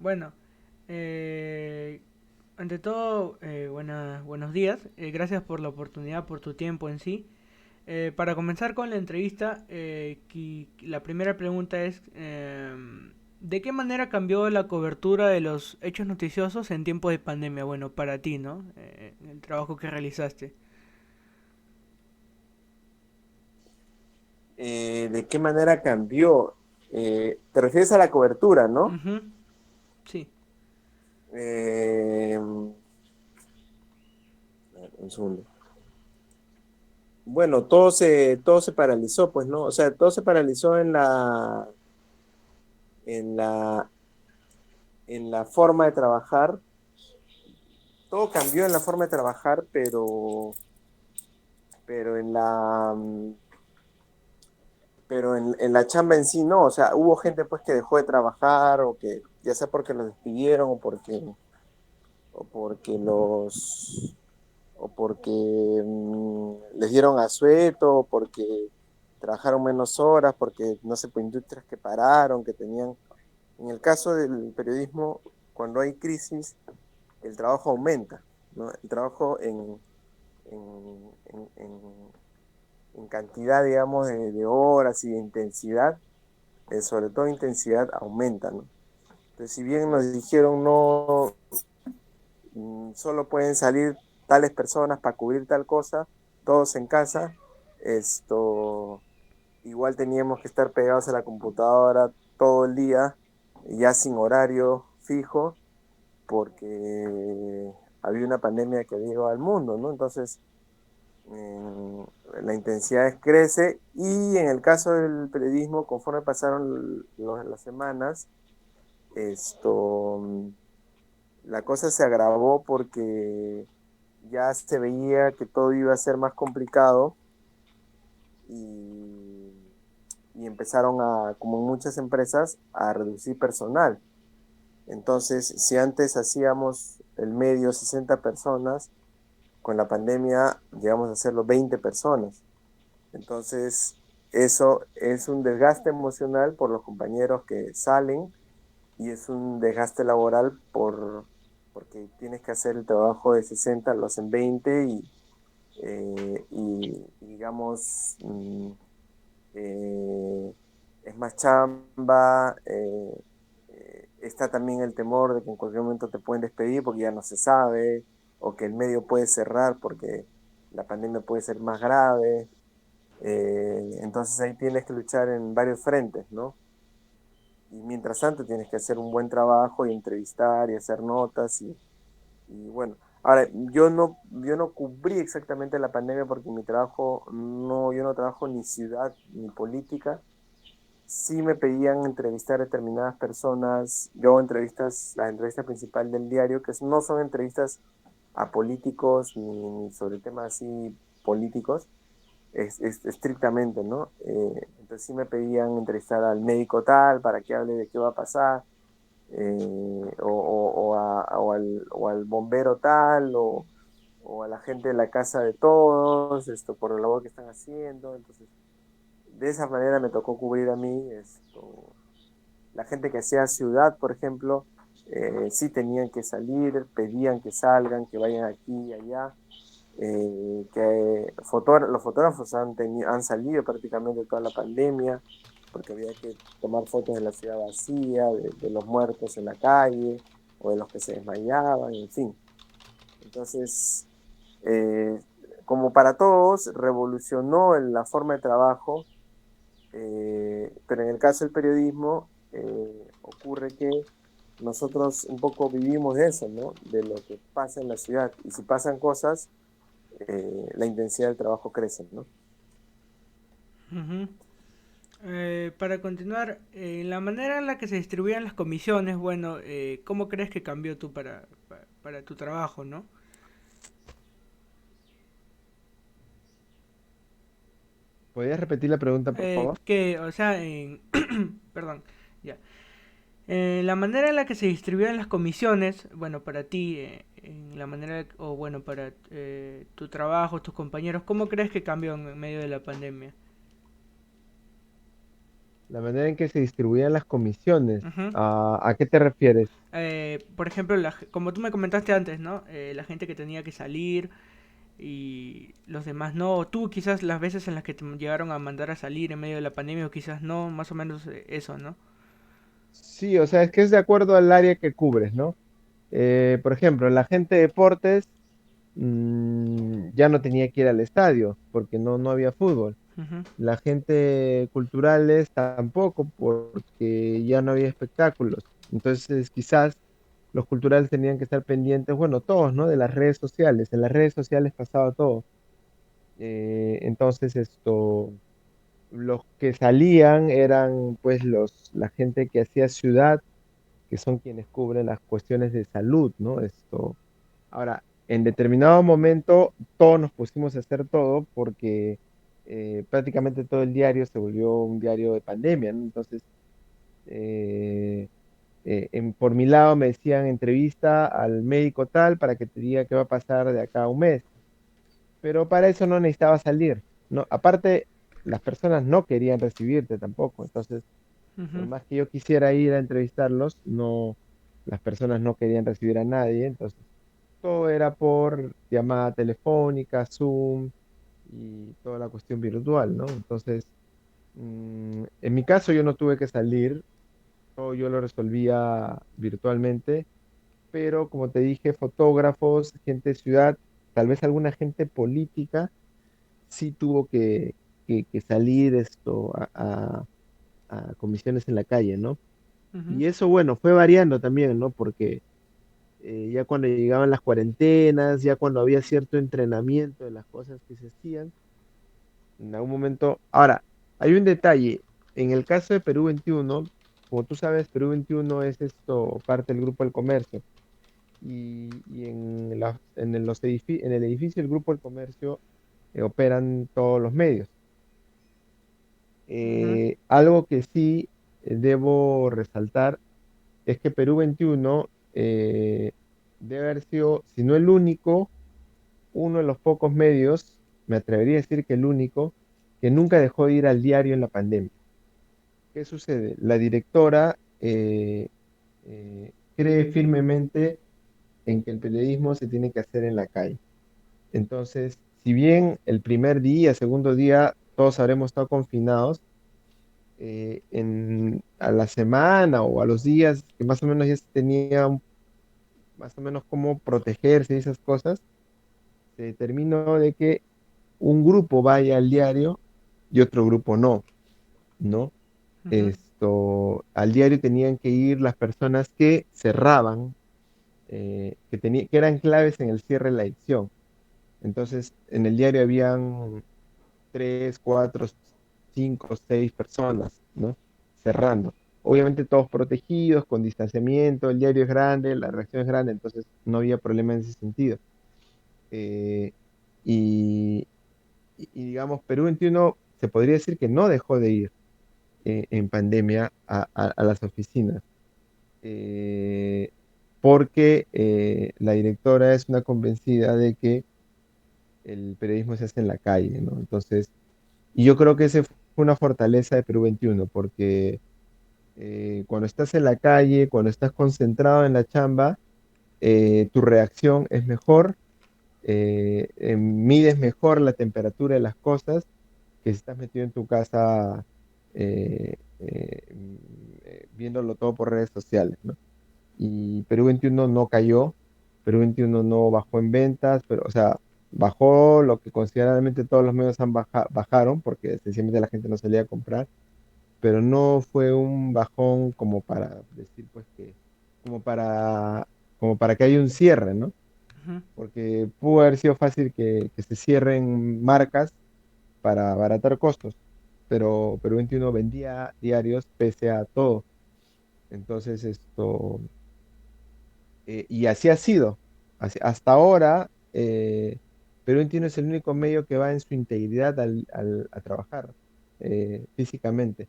Bueno, ante todo, buenos días. Gracias por la oportunidad, por tu tiempo en sí. Para comenzar con la entrevista, la primera pregunta es, ¿de qué manera cambió la cobertura de los hechos noticiosos en tiempos de pandemia? Bueno, para ti, ¿no? El trabajo que realizaste. ¿De qué manera cambió? Te refieres a la cobertura, ¿no? Ujú, sí. Eh, un segundo. Bueno, todo se paralizó, pues, ¿no? O sea, todo se paralizó en la, en la forma de trabajar. Todo cambió en la forma de trabajar, pero en la chamba en sí, no. O sea, hubo gente, pues, que dejó de trabajar o que, ya sea porque los despidieron o porque les dieron asueto, porque trabajaron menos horas, porque no sé, pues industrias que pararon, que tenían. En el caso del periodismo, cuando hay crisis, el trabajo aumenta, ¿no? El trabajo en, en- en- en cantidad, digamos, de horas y de intensidad, sobre todo intensidad, aumenta, ¿no? Entonces, si bien nos dijeron no, solo pueden salir tales personas para cubrir tal cosa, todos en casa, esto, igual teníamos que estar pegados a la computadora todo el día, ya sin horario fijo, porque había una pandemia que había llegado al mundo, ¿no? Entonces, eh, la intensidad crece y en el caso del periodismo, conforme pasaron las semanas, esto, la cosa se agravó porque ya se veía que todo iba a ser más complicado y, y empezaron a, como en muchas empresas, a reducir personal. Entonces, si antes hacíamos el medio 60 personas, con la pandemia llegamos a hacerlo 20 personas. Entonces, eso es un desgaste emocional por los compañeros que salen y es un desgaste laboral porque tienes que hacer el trabajo de 60, lo hacen 20 y digamos, eh, es más chamba, está también el temor de que en cualquier momento te pueden despedir porque ya no se sabe, o que el medio puede cerrar porque la pandemia puede ser más grave. Entonces ahí tienes que luchar en varios frentes, ¿no? Y mientras tanto tienes que hacer un buen trabajo y entrevistar y hacer notas y bueno. Ahora, yo no cubrí exactamente la pandemia porque mi trabajo, no, yo no trabajo ni ciudad ni política. Sí me pedían entrevistar a determinadas personas. Yo hago entrevistas, la entrevista principal del diario, que no son entrevistas a políticos ni sobre temas así políticos, estrictamente, ¿no? Entonces sí me pedían entrevistar al médico tal para que hable de qué va a pasar, o al bombero tal, o a la gente de la casa de todos, por la labor que están haciendo. Entonces, de esa manera me tocó cubrir a mí la gente que hacía ciudad, por ejemplo, sí tenían que salir, pedían que salgan, que vayan aquí y allá, los fotógrafos han salido prácticamente toda la pandemia, porque había que tomar fotos de la ciudad vacía, de los muertos en la calle, o de los que se desmayaban, en fin. Entonces, eh, como para todos, revolucionó en la forma de trabajo, pero en el caso del periodismo, ocurre que nosotros un poco vivimos de eso, ¿no? De lo que pasa en la ciudad. Y si pasan cosas, la intensidad del trabajo crece, ¿no? Ujú. Para continuar, la manera en la que se distribuían las comisiones, bueno, ¿cómo crees que cambió tú para tu trabajo, no? ¿Podrías repetir la pregunta, por favor? O sea, perdón, ya. La manera en la que se distribuían las comisiones, bueno, para ti, en la manera, o bueno, para tu trabajo, tus compañeros, ¿cómo crees que cambió en medio de la pandemia? La manera en que se distribuían las comisiones. Ujú. ¿A qué te refieres? Por ejemplo, como tú me comentaste antes, ¿no? La gente que tenía que salir y los demás no. Tú quizás las veces en las que te llegaron a mandar a salir en medio de la pandemia o quizás no, más o menos eso, ¿no? Sí, o sea, es que es de acuerdo al área que cubres, ¿no? Por ejemplo, la gente de deportes ya no tenía que ir al estadio porque no había fútbol. Ujú, La gente culturales tampoco porque ya no había espectáculos. Entonces, quizás los culturales tenían que estar pendientes, bueno, todos, ¿no? De las redes sociales. En las redes sociales pasaba todo. Entonces, los que salían eran pues la gente que hacía ciudad, que son quienes cubren las cuestiones de salud, ¿no? Ahora, en determinado momento todos nos pusimos a hacer todo porque prácticamente todo el diario se volvió un diario de pandemia, ¿no? Entonces, eh, por mi lado me decían entrevista al médico tal para que te diga qué va a pasar de acá a un mes, pero para eso no necesitaba salir, ¿no? Aparte, las personas no querían recibirte tampoco, entonces, por ujú, más que yo quisiera ir a entrevistarlos, no, las personas no querían recibir a nadie, entonces todo era por llamada telefónica, Zoom y toda la cuestión virtual, ¿no? Entonces, en mi caso yo no tuve que salir, todo yo lo resolvía virtualmente, pero como te dije, fotógrafos, gente de ciudad, tal vez alguna gente política sí tuvo que salir a comisiones en la calle, ¿no? ujú, Y eso, bueno, fue variando también, ¿no? Porque ya cuando llegaban las cuarentenas, ya cuando había cierto entrenamiento de las cosas que se hacían, en algún momento. Ahora, hay un detalle. En el caso de Perú 21, como tú sabes, Perú 21 es parte del Grupo del Comercio. Y en el edificio del Grupo del Comercio operan todos los medios. ujú, Algo que sí debo resaltar es que Perú 21 debe haber sido, si no el único, uno de los pocos medios, me atrevería a decir que el único, que nunca dejó de ir al diario en la pandemia. ¿Qué sucede? La directora cree firmemente en que el periodismo se tiene que hacer en la calle. Entonces, si bien el primer día, segundo día, todos habremos estado confinados, a la semana o a los días que más o menos ya se tenía más o menos cómo protegerse y esas cosas, se determinó de que un grupo vaya al diario y otro grupo no, ¿no? ujú, Al diario tenían que ir las personas que cerraban, que eran claves en el cierre de la edición. Entonces, en el diario habían tres, cuatro, cinco, seis personas, ¿no? Cerrando. Obviamente todos protegidos, con distanciamiento, el diario es grande, la reacción es grande, entonces no había problema en ese sentido. Eh, y, y digamos, Perú 21 se podría decir que no dejó de ir en pandemia a las oficinas, eh, porque la directora es una convencida de que el periodismo se hace en la calle, ¿no? Entonces, y yo creo que esa fue una fortaleza de Perú 21, porque cuando estás en la calle, cuando estás concentrado en la chamba, tu reacción es mejor, mides mejor la temperatura de las cosas que si estás metido en tu casa viéndolo todo por redes sociales, ¿no? Y Perú 21 no cayó, Perú 21 no bajó en ventas, pero, o sea, bajó lo que considerablemente todos los medios bajaron, porque sencillamente la gente no salía a comprar, pero no fue un bajón como para decir, pues, como para, como para que haya un cierre, ¿no? ujú. Porque pudo haber sido fácil que se cierren marcas para abaratar costos, pero Perú 21 vendía diarios pese a todo. Entonces, y así ha sido. Hasta ahora, Perú 21 es el único medio que va en su integridad a trabajar físicamente.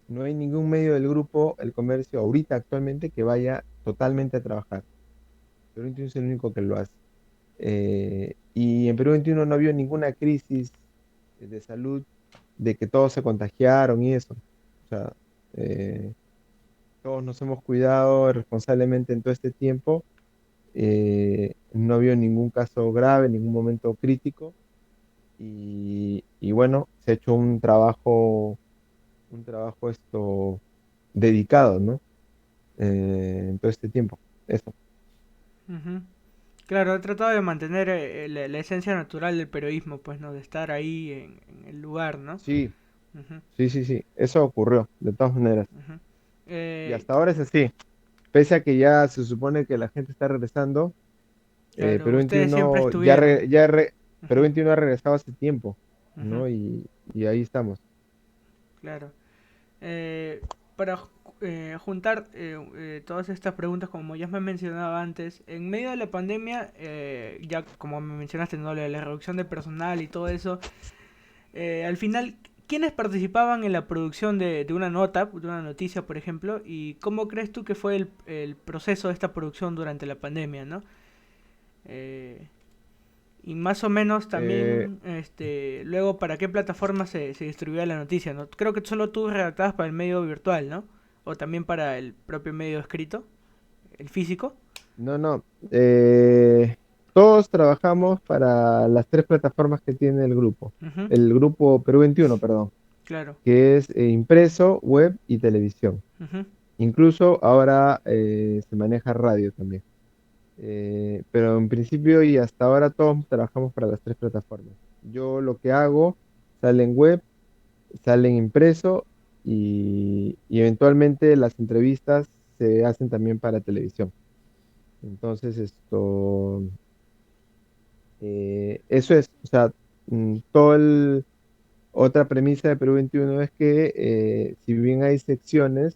No hay ningún medio del grupo El Comercio ahorita actualmente que vaya totalmente a trabajar. Perú 21 es el único que lo hace. Y en Perú 21 no había ninguna crisis de salud de que todos se contagiaron y eso. O pucha, eh, todos nos hemos cuidado responsablemente en todo este tiempo. No ha habido ningún caso grave, ningún momento crítico. Y bueno, se ha hecho un trabajo dedicado, ¿no? En todo este tiempo. Eso. Ujú. Claro, he tratado de mantener la esencia natural del periodismo, pues, ¿no? De estar ahí en el lugar, ¿no? Sí, Ujú, sí, sí, sí. Eso ocurrió, de todas maneras. ujú. Y Eh, hasta ahora es así. Pese a que ya se supone que la gente está regresando, claro, Perú ustedes siempre 21 estuvieron. Perú Ujú, 21 ha regresado hace tiempo, ujú, ¿no? Y ahí estamos. claro. Eh, para juntar todas estas preguntas, como ya me mencionaba antes, en medio de la pandemia, ya como me mencionaste, ¿no? La reducción de personal y todo eso, al final, ¿quiénes participaban en la producción de una nota, de una noticia, por ejemplo? ¿Y cómo crees tú que fue el proceso de esta producción durante la pandemia, ¿no? Eh, y más o menos Eh, también, luego, ¿para qué plataforma se distribuía la noticia, no? Creo que solo tú redactabas para el medio virtual, ¿no? O también para el propio medio escrito, el físico. no, no. eh, Todos trabajamos para las tres plataformas que tiene el grupo. Ujú, El grupo Perú 21, perdón, claro. que es impreso, web y televisión. Ujú, Incluso ahora se maneja radio también. Pero en principio y hasta ahora todos trabajamos para las tres plataformas. Yo lo que hago sale en web, sale en impreso y eventualmente las entrevistas se hacen también para televisión. Entonces eso es, o sea, todo otra premisa de Perú 21 es que si bien hay secciones,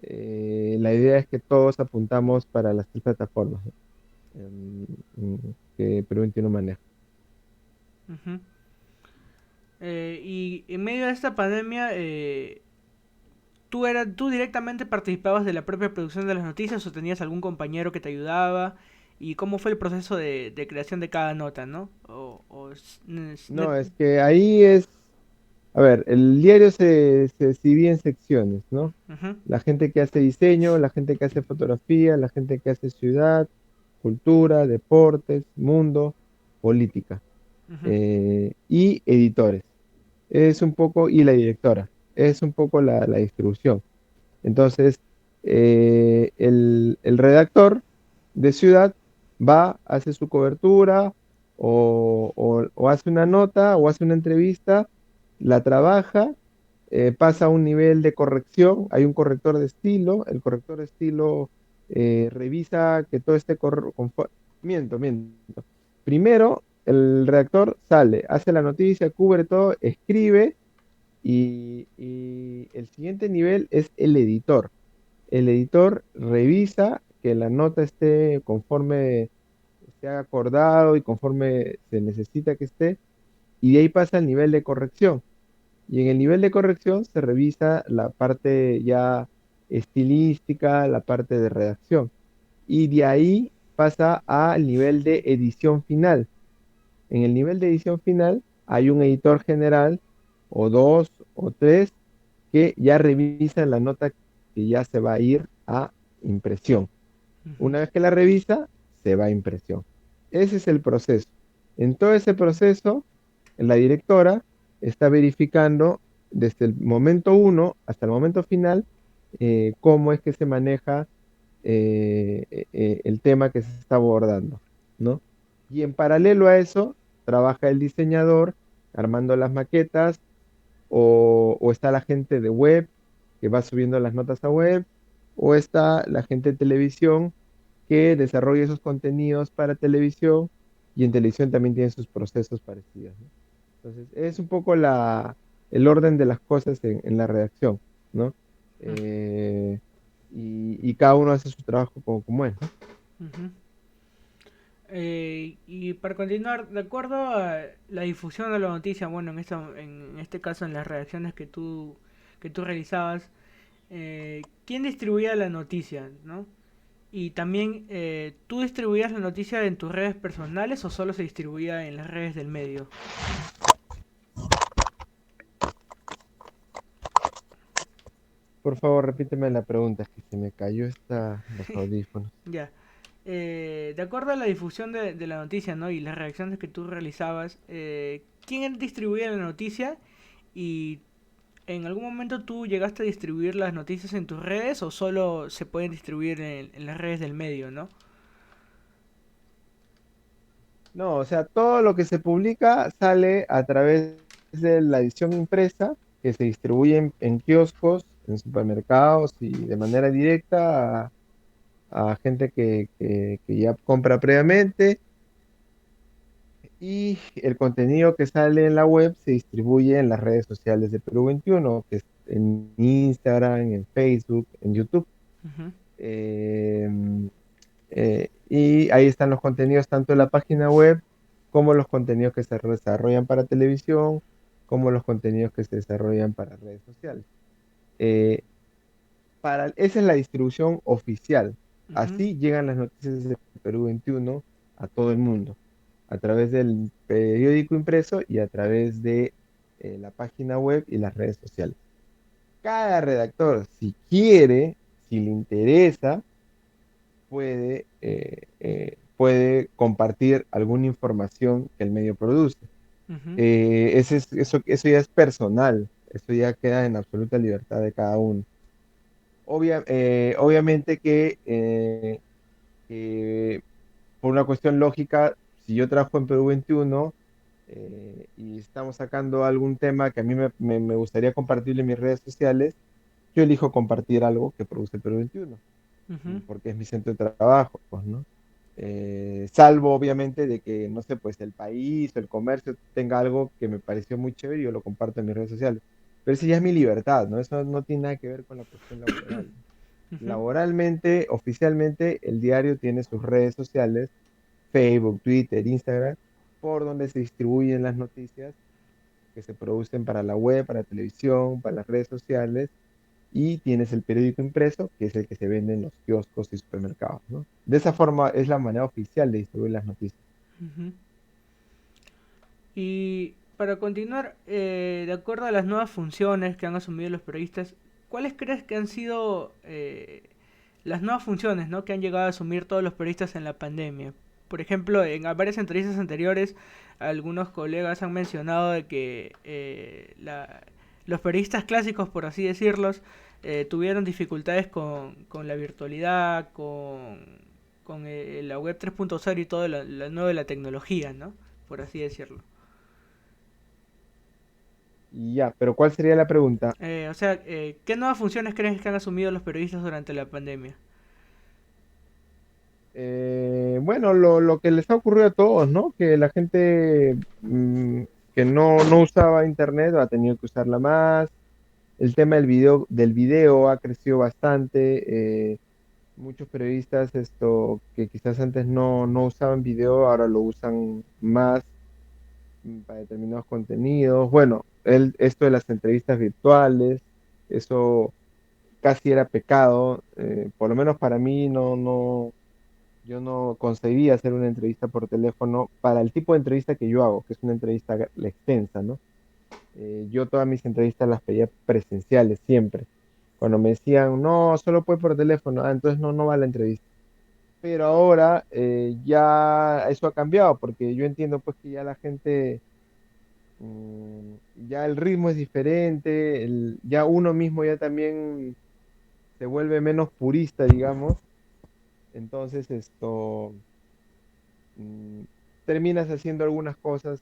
la idea es que todos apuntamos para las tres plataformas, ¿no? Que Perú 21 maneja. ujú. Y en medio de esta pandemia, ¿tú directamente participabas de la propia producción de las noticias o tenías algún compañero que te ayudaba? ¿Y cómo fue el proceso de creación de cada nota, no? No, es que ahí es, a ver, el diario se divide en secciones, ¿no? Ujú, La gente que hace diseño, la gente que hace fotografía, la gente que hace ciudad, cultura, deportes, mundo, política, ujú, y editores. Es un poco, y la directora, es un poco la distribución. Entonces, el redactor de ciudad va, hace su cobertura o hace una nota o hace una entrevista, la trabaja, pasa a un nivel de corrección, hay un corrector de estilo, el corrector de estilo revisa que todo esté miento, miento. Primero, el redactor sale, hace la noticia, cubre todo, escribe y el siguiente nivel es el editor. El editor revisa que la nota esté conforme se ha acordado y conforme se necesita que esté, y de ahí pasa al nivel de corrección. Y en el nivel de corrección se revisa la parte ya estilística, la parte de redacción. Y de ahí pasa al nivel de edición final. En el nivel de edición final hay un editor general o dos o tres que ya revisan la nota que ya se va a ir a impresión. ujú, Una vez que la revisa, se va a impresión. Ese es el proceso. En todo ese proceso, la directora está verificando desde el momento uno hasta el momento final cómo es que se maneja el tema que se está abordando, ¿no? Y en paralelo a eso, trabaja el diseñador armando las maquetas o está la gente de web que va subiendo las notas a web, o está la gente de televisión que desarrolla esos contenidos para televisión y en televisión también tiene sus procesos parecidos, ¿no? Entonces, es un poco el orden de las cosas en la redacción, ¿no? Eh, y cada uno hace su trabajo como es, ¿no? ujú. Y para continuar, de acuerdo a la difusión de la noticia, bueno, en este caso en las redacciones que tú realizabas, ¿quién distribuía la noticia, no? Y también, ¿tú distribuías la noticia en tus redes personales o solo se distribuía en las redes del medio? Por favor, repíteme la pregunta, es que se me cayó los audífonos. Ya. De acuerdo a la difusión de la noticia, ¿no? Y las reacciones que tú realizabas, ¿quién distribuía la noticia? ¿Y en algún momento tú llegaste a distribuir las noticias en tus redes o solo se pueden distribuir en las redes del medio, ¿no? No, o sea, todo lo que se publica sale a través de la edición impresa que se distribuye en kioscos, en supermercados y de manera directa a gente que ya compra previamente. Y el contenido que sale en la web se distribuye en las redes sociales de Perú 21, que es en Instagram, en Facebook, en YouTube. Ujú, Em, y ahí están los contenidos tanto en la página web como los contenidos que se desarrollan para televisión, como los contenidos que se desarrollan para redes sociales. Eh, Esa es la distribución oficial. ujú, Así llegan las noticias de Perú 21 a todo el mundo, a través del periódico impreso y a través de la página web y las redes sociales. Cada redactor, si quiere, si le interesa, puede compartir alguna información que el medio produce. ujú, Eso ya es personal, eso ya queda en absoluta libertad de cada uno. Obviamente que por una cuestión lógica, si yo trabajo en Perú 21 y estamos sacando algún tema que a mí me gustaría compartir en mis redes sociales, yo elijo compartir algo que produce Perú 21 ujú, porque es mi centro de trabajo, pues, ¿no? Salvo obviamente de que, no sé, pues el país o el comercio tenga algo que me pareció muy chévere y yo lo comparto en mis redes sociales. Pero esa ya es mi libertad, ¿no? Eso no tiene nada que ver con la cuestión laboral. ujú, Laboralmente, oficialmente, el diario tiene sus redes sociales, Facebook, Twitter, Instagram, por donde se distribuyen las noticias que se producen para la web, para la televisión, para las redes sociales y tienes el periódico impreso, que es el que se vende en los kioscos y supermercados, ¿no? De esa forma es la manera oficial de distribuir las noticias. ujú. Y para continuar, de acuerdo a las nuevas funciones que han asumido los periodistas, ¿cuáles crees que han sido las nuevas funciones, ¿no? Que han llegado a asumir todos los periodistas en la pandemia? Por ejemplo, en varias entrevistas anteriores, algunos colegas han mencionado de que los periodistas clásicos, por así decirlos, tuvieron dificultades con la virtualidad, con la web 3.0 y todo lo nuevo de la tecnología, ¿no? Por así decirlo. Y ya, pero ¿cuál sería la pregunta? ¿Qué nuevas funciones crees que han asumido los periodistas durante la pandemia? Bueno, lo que les ha ocurrido a todos, ¿no? Que la gente que no usaba internet ha tenido que usarla más. El tema del video ha crecido bastante. Muchos periodistas que quizás antes no usaban video, ahora lo usan más para determinados contenidos. Bueno, esto de las entrevistas virtuales, eso casi era pecado. Por lo menos para mí yo no concebía hacer una entrevista por teléfono para el tipo de entrevista que yo hago, que es una entrevista extensa, ¿no? Yo todas mis entrevistas las pedía presenciales siempre. Cuando me decían, no, solo puede por teléfono, entonces no va la entrevista. Pero ahora ya eso ha cambiado, porque yo entiendo pues que ya la gente ya el ritmo es diferente, ya uno mismo ya también se vuelve menos purista, digamos. Entonces mm, terminas haciendo algunas cosas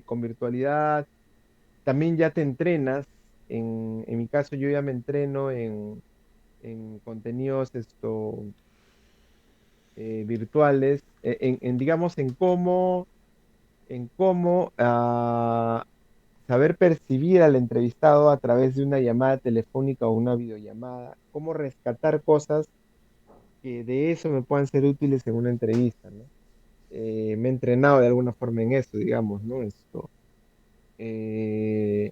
con virtualidad. También ya te entrenas. En mi caso, yo ya me entreno en contenidos virtuales, digamos, en cómo saber percibir al entrevistado a través de una llamada telefónica o una videollamada, cómo rescatar cosas que de eso me puedan ser útiles en una entrevista, ¿no? Me he entrenado de alguna forma en eso, digamos, ¿no? Eh,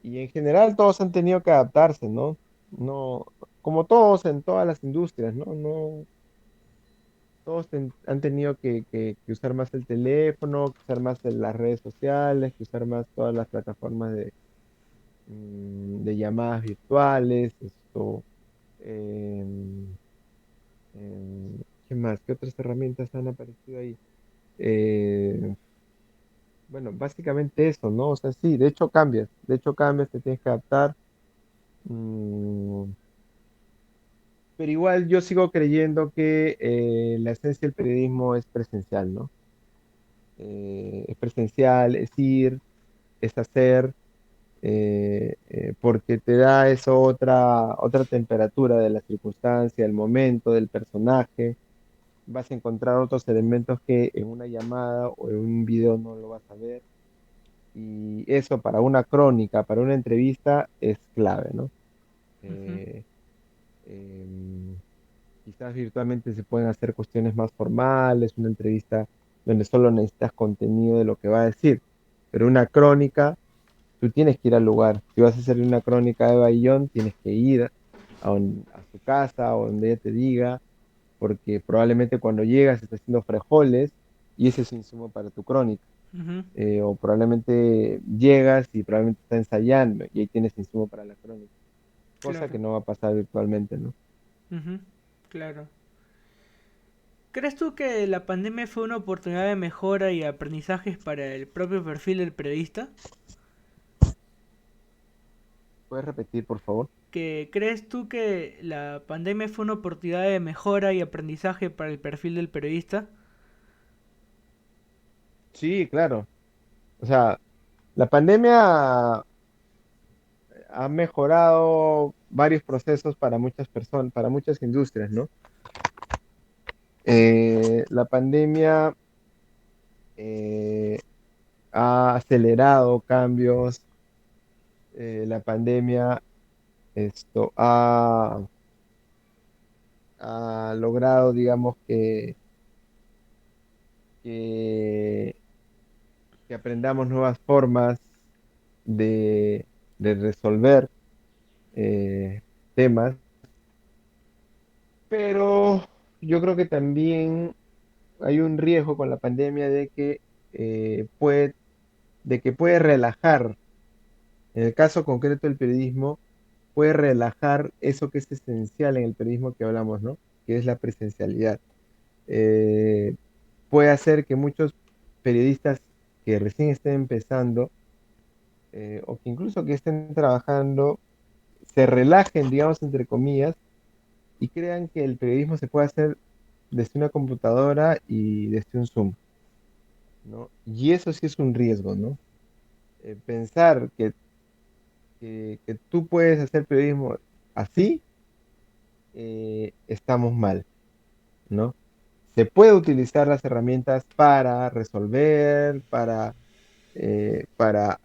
y en general todos han tenido que adaptarse, ¿no? No, como todos en todas las industrias, ¿no? No, todos han tenido que usar más el teléfono, que usar más las redes sociales, que usar más todas las plataformas de llamadas virtuales, em, ¿qué más? ¿Qué otras herramientas han aparecido ahí? Eh, bueno, básicamente eso, ¿no? O sea, sí, de hecho cambias, te tienes que adaptar. mm, pero igual yo sigo creyendo que la esencia del periodismo es presencial, ¿no? Es presencial, es ir, es hacer, porque te da eso otra temperatura de la circunstancia, del momento, del personaje. Vas a encontrar otros elementos que en una llamada o en un video no lo vas a ver. Y eso para una crónica, para una entrevista es clave, ¿no? Ujú, Eh, em, Quizás virtualmente se pueden hacer cuestiones más formales, una entrevista donde solo necesitas contenido de lo que va a decir, pero una crónica, tú tienes que ir al lugar. Si vas a hacer una crónica de Bayón, tienes que ir a su casa o donde ella te diga, porque probablemente cuando llegas está haciendo frijoles y ese es su insumo para tu crónica. ujú, O probablemente llegas y probablemente está ensayando y ahí tienes insumo para la crónica, cosa que claro, no va a pasar virtualmente, ¿no? ujú, claro. ¿Crees tú que la pandemia fue una oportunidad de mejora y aprendizajes para el propio perfil del periodista? ¿Puedes repetir, por favor? ¿Crees tú que la pandemia fue una oportunidad de mejora y aprendizaje para el perfil del periodista? Sí, claro. O sea, la pandemia ha mejorado varios procesos para muchas personas, para muchas industrias, ¿no? La pandemia eh, ha acelerado cambios. La pandemia ha logrado, digamos, que, que aprendamos nuevas formas de, de resolver temas, pero yo creo que también hay un riesgo con la pandemia de que puede relajar, en el caso concreto del periodismo, puede relajar eso que es esencial en el periodismo que hablamos, ¿no? Que es la presencialidad. Eh, Puede hacer que muchos periodistas que recién estén empezando, o que incluso que estén trabajando, se relajen, digamos, entre comillas, y crean que el periodismo se puede hacer desde una computadora y desde un Zoom, ¿no? Y eso sí es un riesgo, ¿no? Pensar que tú puedes hacer periodismo así, estamos mal, ¿no? Se puede utilizar las herramientas para resolver,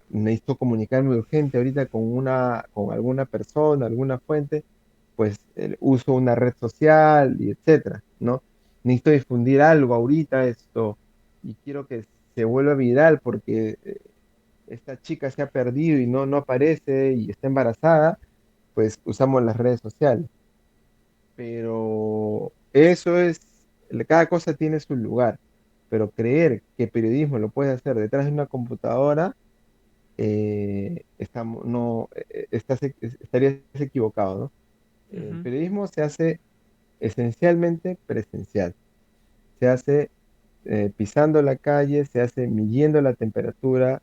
necesito comunicarme urgente ahorita con alguna persona, alguna fuente, pues uso una red social y etcétera, ¿no? Necesito difundir algo ahorita y quiero que se vuelva viral porque esta chica se ha perdido y no aparece y está embarazada, pues usamos las redes sociales. Pero cada cosa tiene su lugar. Pero creer que periodismo lo puedes hacer detrás de una computadora, no, estarías equivocado, ¿no? El Ujú, periodismo se hace esencialmente presencial. Se hace pisando la calle, se hace midiendo la temperatura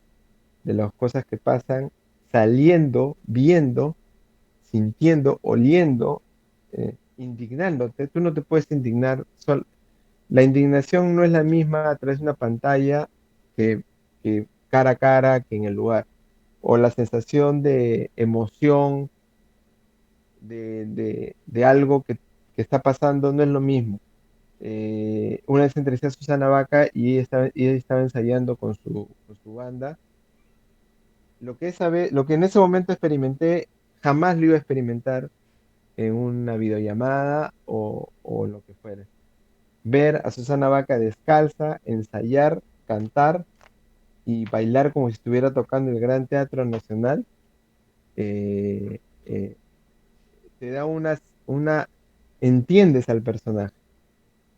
de las cosas que pasan, saliendo, viendo, sintiendo, oliendo, indignándote. Tú no te puedes indignar. La indignación no es la misma a través de una pantalla que, que cara a cara, que en el lugar. O la sensación de emoción de algo que está pasando no es lo mismo. Una vez entrevisté a Susana Vaca y ella estaba ensayando con su banda. Lo que en ese momento experimenté, jamás lo iba a experimentar en una videollamada o lo que fuera. Ver a Susana Vaca descalza, ensayar, cantar y bailar como si estuviera tocando el Gran Teatro Nacional, eh, eh, te da entiendes al personaje.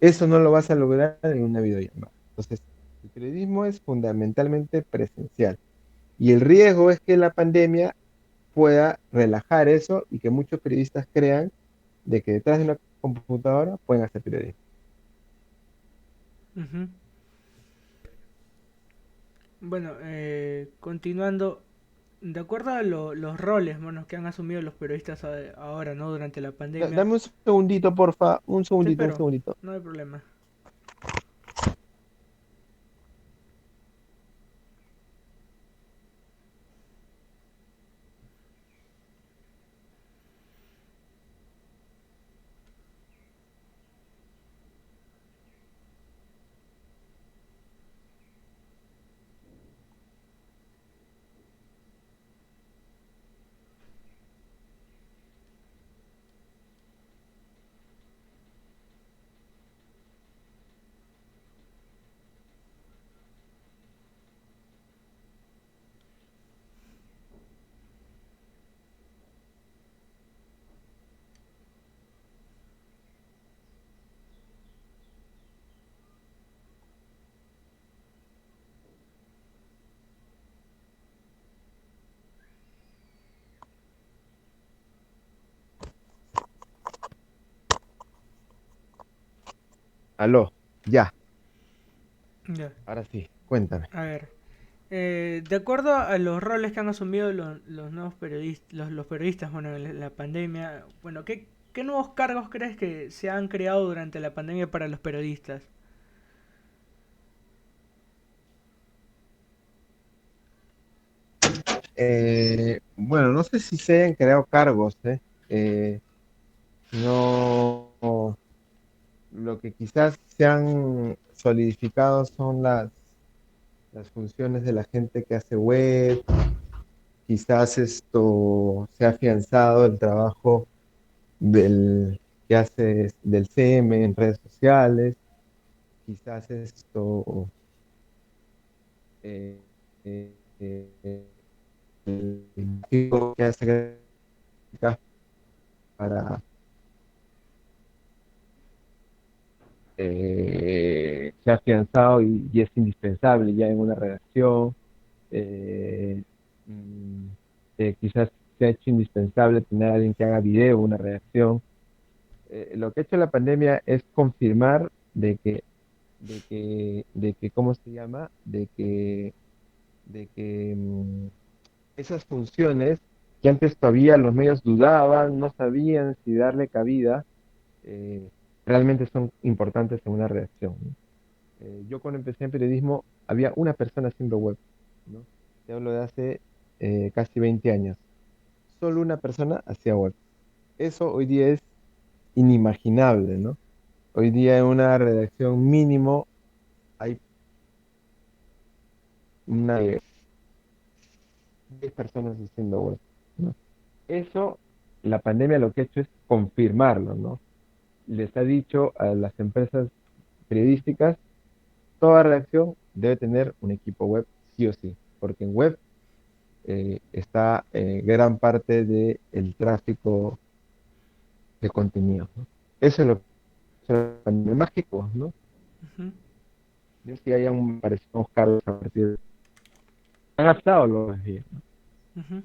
Eso no lo vas a lograr en una videollamada. Entonces, el periodismo es fundamentalmente presencial. Y el riesgo es que la pandemia pueda relajar eso y que muchos periodistas crean de que detrás de una computadora pueden hacer periodismo. Ujú. Bueno, continuando, de acuerdo a los roles, bueno, que han asumido los periodistas ahora, ¿no? Durante la pandemia. Dame un segundito, porfa, Te un espero, segundito. no hay problema. Aló, ya, Ya, ahora sí, cuéntame. a ver. De acuerdo a los roles que han asumido los nuevos periodistas, los periodistas, bueno, en la pandemia, bueno, ¿qué nuevos cargos crees que se han creado durante la pandemia para los periodistas? Bueno, no sé si se han creado cargos, ¿eh? Eh, no, lo que quizás se han solidificado son las funciones de la gente que hace web, quizás esto se ha afianzado el trabajo del que hace del CM en redes sociales, quizás esto eh, eh, eh, el equipo que hace gráficas para se ha afianzado y es indispensable ya en una redacción. eh, mm, Quizás se ha hecho indispensable tener a alguien que haga video, una redacción. Lo que ha hecho la pandemia es confirmar ¿cómo se llama? De que esas funciones que antes todavía los medios dudaban, no sabían si darle cabida, eh, realmente son importantes en una redacción, ¿no? Yo cuando empecé en periodismo había una persona haciendo web, ¿no? Te hablo de hace casi 20 años. Solo una persona hacía web. Eso hoy día es inimaginable, ¿no? Hoy día en una redacción mínimo hay una de 10 personas haciendo web, ¿no? Eso, la pandemia lo que ha hecho es confirmarlo, ¿no? Les ha dicho a las empresas periodísticas, toda redacción debe tener un equipo web sí o sí, porque en web está gran parte del tráfico de contenido, ¿no? Eso es lo que es el mágico, ¿no? Ujú, Yo sí hayan aparecido unos cargos a partir de... Han adaptado los días, ¿no? ujú.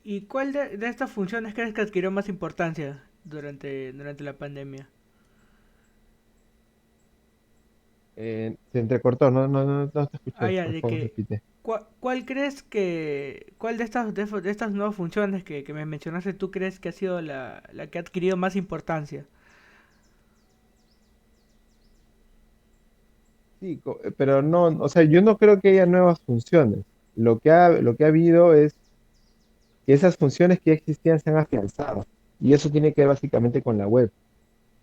¿Y cuál de estas funciones crees que adquirió más importancia durante la pandemia? Se entrecortó, no te Ah, escuché, ya, por de favor, que... repite. ¿Cuál crees que... ¿Cuál de estas nuevas funciones que me mencionaste tú crees que ha sido la que ha adquirido más importancia? Sí, pero no, o sea, yo no creo que haya nuevas funciones. Lo que ha habido es que esas funciones que ya existían se han afianzado. Y eso tiene que ver básicamente con la web.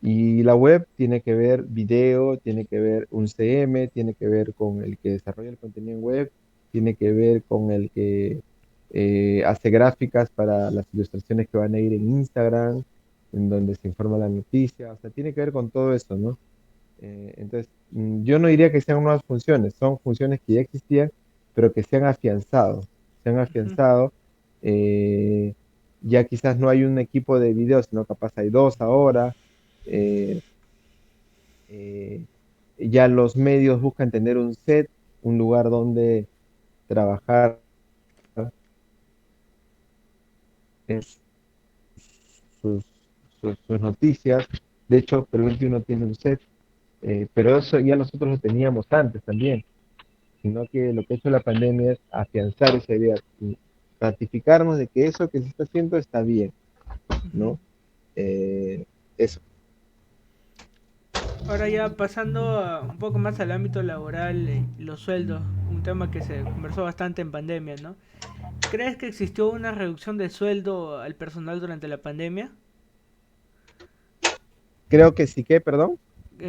Y la web tiene que ver video, tiene que ver un CM, tiene que ver con el que desarrolla el contenido en web, tiene que ver con el que hace gráficas para las ilustraciones que van a ir en Instagram, en donde se informa la noticia. O sea, tiene que ver con todo eso, ¿no? Entonces, yo no diría que sean nuevas funciones, son funciones que ya existían, pero que se han afianzado. Se han Ujú, afianzado. eh, ya quizás no hay un equipo de video, sino capaz hay dos ahora. eh, eh, ya los medios buscan tener un set, un lugar donde trabajar es sus, sus noticias. De hecho, Perú 21 tiene un set, pero eso ya nosotros lo teníamos antes también, sino que lo que ha hecho la pandemia es afianzar esa idea y ratificarnos de que eso que se está haciendo está bien, Ujú. ¿no? Eh, eso. Ahora ya pasando un poco más al ámbito laboral, los sueldos, un tema que se conversó bastante en pandemia, ¿no? ¿Crees que existió una reducción de sueldo al personal durante la pandemia? Creo que sí que, perdón.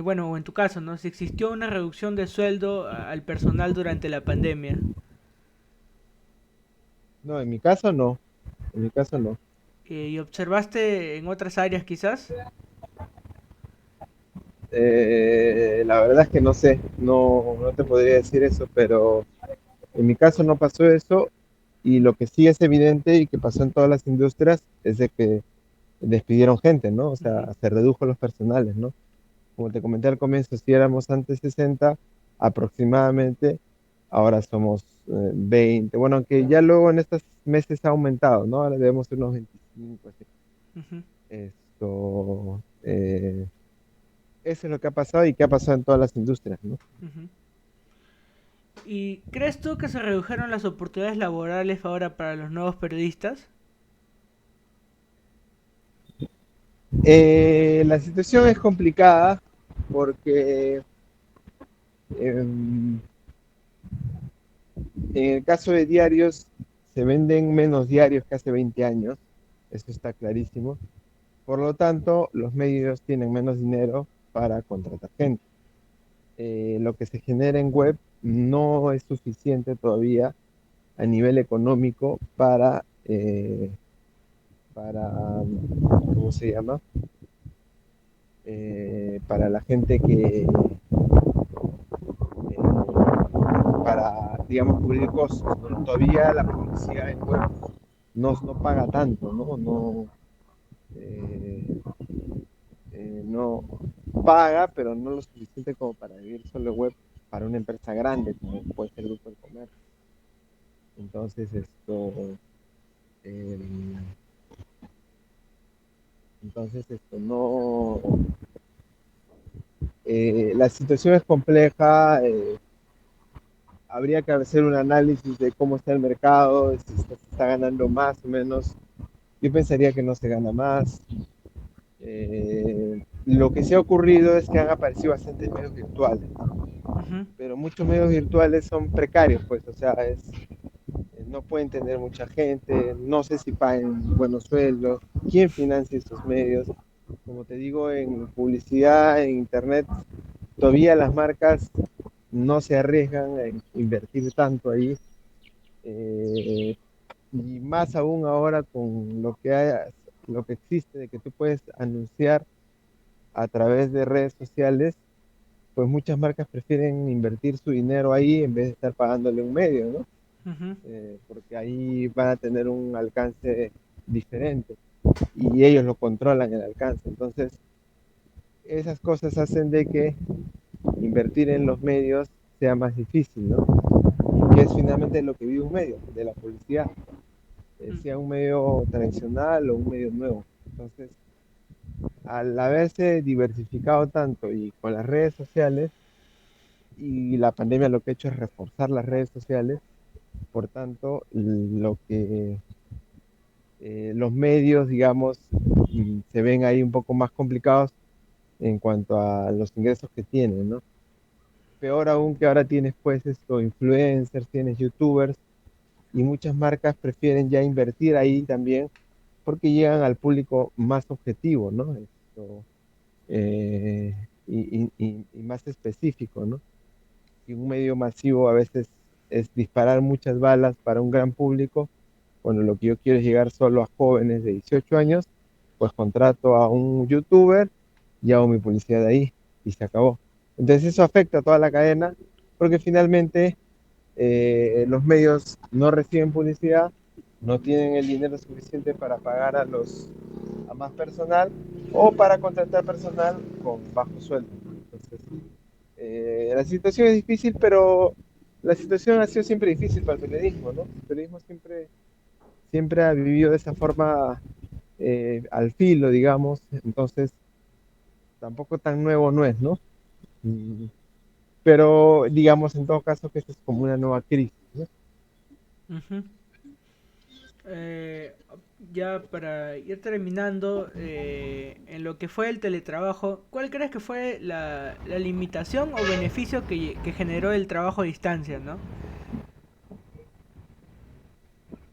Bueno, o en tu caso, ¿no? Si existió una reducción de sueldo al personal durante la pandemia. No, en mi caso no. En mi caso no. ¿Y observaste en otras áreas quizás? La verdad es que no sé, no te podría decir eso, pero en mi caso no pasó eso y lo que sí es evidente y que pasó en todas las industrias es de que despidieron gente, ¿no? O Ujú, sea, se redujo los personales, ¿no? Como te comenté al comienzo, si éramos antes 60 aproximadamente, ahora somos 20. Bueno, aunque ya luego en estos meses ha aumentado, ¿no? Ahora debemos ser unos 25, así. ujú, Esto, eso es lo que ha pasado y que ha pasado en todas las industrias, ¿no? ujú. ¿Y crees tú que se redujeron las oportunidades laborales ahora para los nuevos periodistas? La situación es complicada porque en el caso de diarios se venden menos diarios que hace 20 años, eso está clarísimo. Por lo tanto, los medios tienen menos dinero para contratar gente. Lo que se genera en web no es suficiente todavía a nivel económico para ¿cómo se llama? Para la gente para, digamos, cubrir costos, ¿no? Todavía la publicidad en web no paga tanto, ¿no? Eh, no paga, pero no lo suficiente como para vivir solo web para una empresa grande, como puede ser el Grupo del Comercio. Entonces, eh, esto no, la situación es compleja, habría que hacer un análisis de cómo está el mercado, si se está ganando más o menos. Yo pensaría que no se gana más. Lo que se ha ocurrido es que han aparecido bastantes medios virtuales, Ujú, pero muchos medios virtuales son precarios, pues, o sea, no pueden tener mucha gente, no sé si paguen buenos sueldos, quién financia estos medios. Como te digo, en publicidad, en internet, todavía las marcas no se arriesgan a invertir tanto ahí. Eh, y más aún ahora con lo que existe de que tú puedes anunciar a través de redes sociales, pues muchas marcas prefieren invertir su dinero ahí en vez de estar pagándole un medio, ¿no? ujú. Porque ahí van a tener un alcance diferente y ellos lo controlan el alcance. Entonces, esas cosas hacen de que invertir en los medios sea más difícil, ¿no? Que es finalmente lo que vive un medio, de la publicidad, Mm, sea un medio tradicional o un medio nuevo. Entonces, al haberse diversificado tanto y con las redes sociales, y la pandemia lo que ha hecho es reforzar las redes sociales, por tanto, los medios, digamos, se ven ahí un poco más complicados en cuanto a los ingresos que tienen, ¿no? Peor aún que ahora tienes pues esto, influencers, tienes youtubers y muchas marcas prefieren ya invertir ahí también porque llegan al público más objetivo, ¿no? Eh, y más específico, ¿no? Y un medio masivo a veces es disparar muchas balas para un gran público, cuando lo que yo quiero es llegar solo a jóvenes de 18 años, pues contrato a un youtuber y hago mi publicidad de ahí y se acabó. Entonces eso afecta a toda la cadena porque finalmente los medios no reciben publicidad, no tienen el dinero suficiente para pagar a más personal o para contratar personal con bajo sueldo. Entonces, la situación es difícil, pero la situación ha sido siempre difícil para el periodismo, ¿no? El periodismo siempre siempre ha vivido de esa forma al filo, digamos, entonces tampoco tan nuevo no es, ¿no? Mm, Pero digamos en todo caso que esto es como una nueva crisis, ¿no? Ujú. Eh, ya para ir terminando, en lo que fue el teletrabajo, ¿cuál crees que fue la limitación o beneficio que generó el trabajo a distancia, ¿no?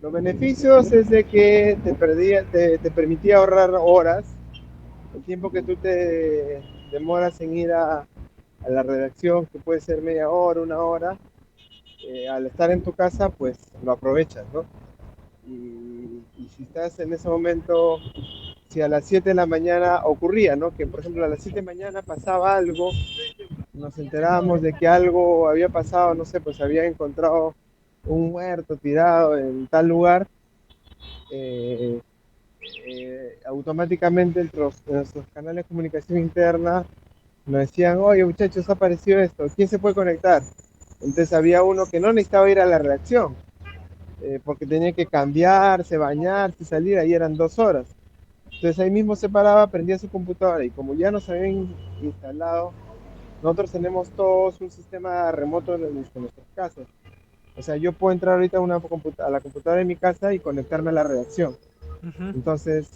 Los beneficios es de que te permitía ahorrar horas, el tiempo que tú te demoras en ir a la redacción, que puede ser media hora, una hora, al estar en tu casa, pues lo aprovechas, ¿no? Y si estás en ese momento, si a las 7 de la mañana ocurría, ¿no? Que por ejemplo a las 7 de la mañana pasaba algo, nos enterábamos de que algo había pasado, no sé, pues había encontrado un muerto tirado en tal lugar, eh, automáticamente entre nuestros canales de comunicación interna nos decían, oye muchachos, ha aparecido esto, ¿quién se puede conectar? Entonces había uno que no necesitaba ir a la redacción, porque tenía que cambiarse, bañarse, salir, ahí eran 2 horas. Entonces ahí mismo se paraba, prendía su computadora y como ya nos habían instalado, nosotros tenemos todos un sistema remoto en nuestras casas. O sea, yo puedo entrar ahorita a la computadora de mi casa y conectarme a la redacción. Ujú, Entonces,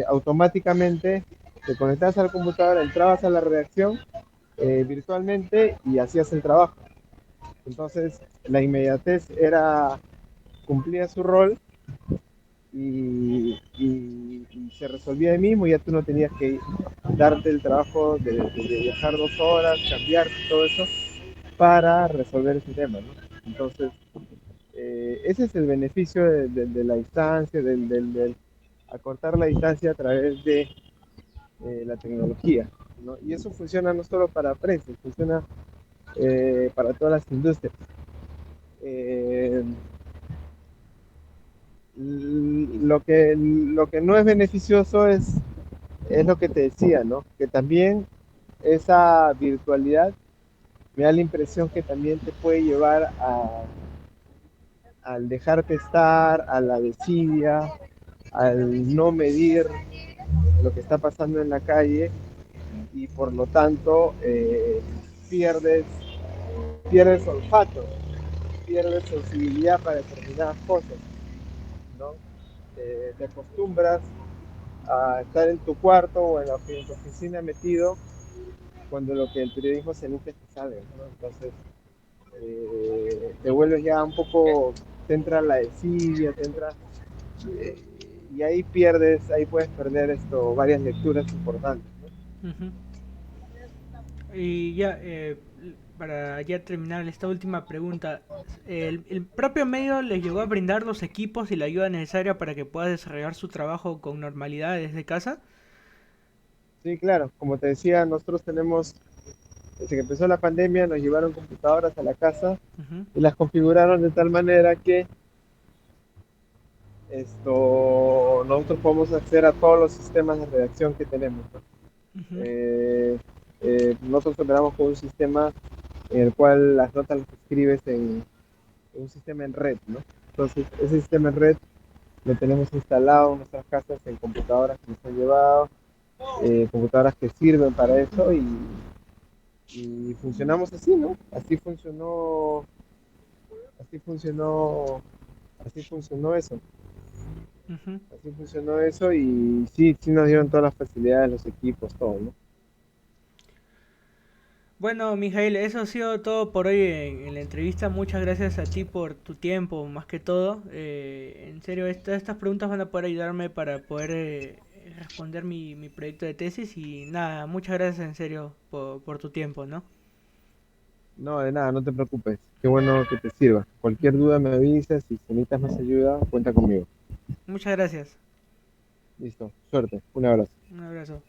automáticamente te conectabas a la computadora, entrabas a la redacción virtualmente y hacías el trabajo. Entonces, la inmediatez era, cumplía su rol y se resolvía de mismo, ya tú no tenías que darte el trabajo de viajar 2 horas, cambiarte, todo eso, para resolver ese tema, ¿no? Entonces, ese es el beneficio de la distancia, del acortar la distancia a través de la tecnología, ¿no? Y eso funciona no solo para prensa, funciona para todas las industrias. Eh, lo que no es beneficioso es lo que te decía, ¿no? Que también esa virtualidad me da la impresión que también te puede llevar al dejarte estar, a la desidia, al no medir lo que está pasando en la calle y por lo tanto pierdes, pierdes olfato, pierdes sensibilidad para determinadas cosas, ¿no? Te acostumbras a estar en tu cuarto o en tu oficina metido cuando lo que el periodismo se elige se sabe, ¿no? Entonces te vuelves ya un poco, te entra la desidia, te entra, eh, y ahí puedes perder varias lecturas importantes, ¿no? ujú. Y ya, para ya terminar esta última pregunta, ¿el propio medio les llegó a brindar los equipos y la ayuda necesaria para que pueda desarrollar su trabajo con normalidad desde casa? Sí, claro, como te decía, nosotros tenemos, desde que empezó la pandemia, nos llevaron computadoras a la casa Ujú, y las configuraron de tal manera que nosotros podemos acceder a todos los sistemas de redacción que tenemos, ¿no? ujú, Eh, Nosotros operamos con un sistema en el cual las notas las escribes en un sistema en red, ¿no? Entonces, ese sistema en red lo tenemos instalado en nuestras casas en computadoras que nos han llevado, computadoras que sirven para eso y funcionamos así, ¿no? Así funcionó, así funcionó eso. ujú. Así funcionó eso y sí, sí nos dieron todas las facilidades, los equipos, todo, ¿no? Bueno, Mijail, eso ha sido todo por hoy en la entrevista. Muchas gracias a ti por tu tiempo, más que todo. En serio, estas preguntas van a poder ayudarme para poder responder mi proyecto de tesis. Y nada, muchas gracias en serio por tu tiempo, ¿no? No, de nada, no te preocupes. Qué bueno que te sirva. Cualquier Ujú. duda me avisas, si necesitas más ayuda, cuenta conmigo. Muchas gracias. Listo, suerte, un abrazo. Un abrazo.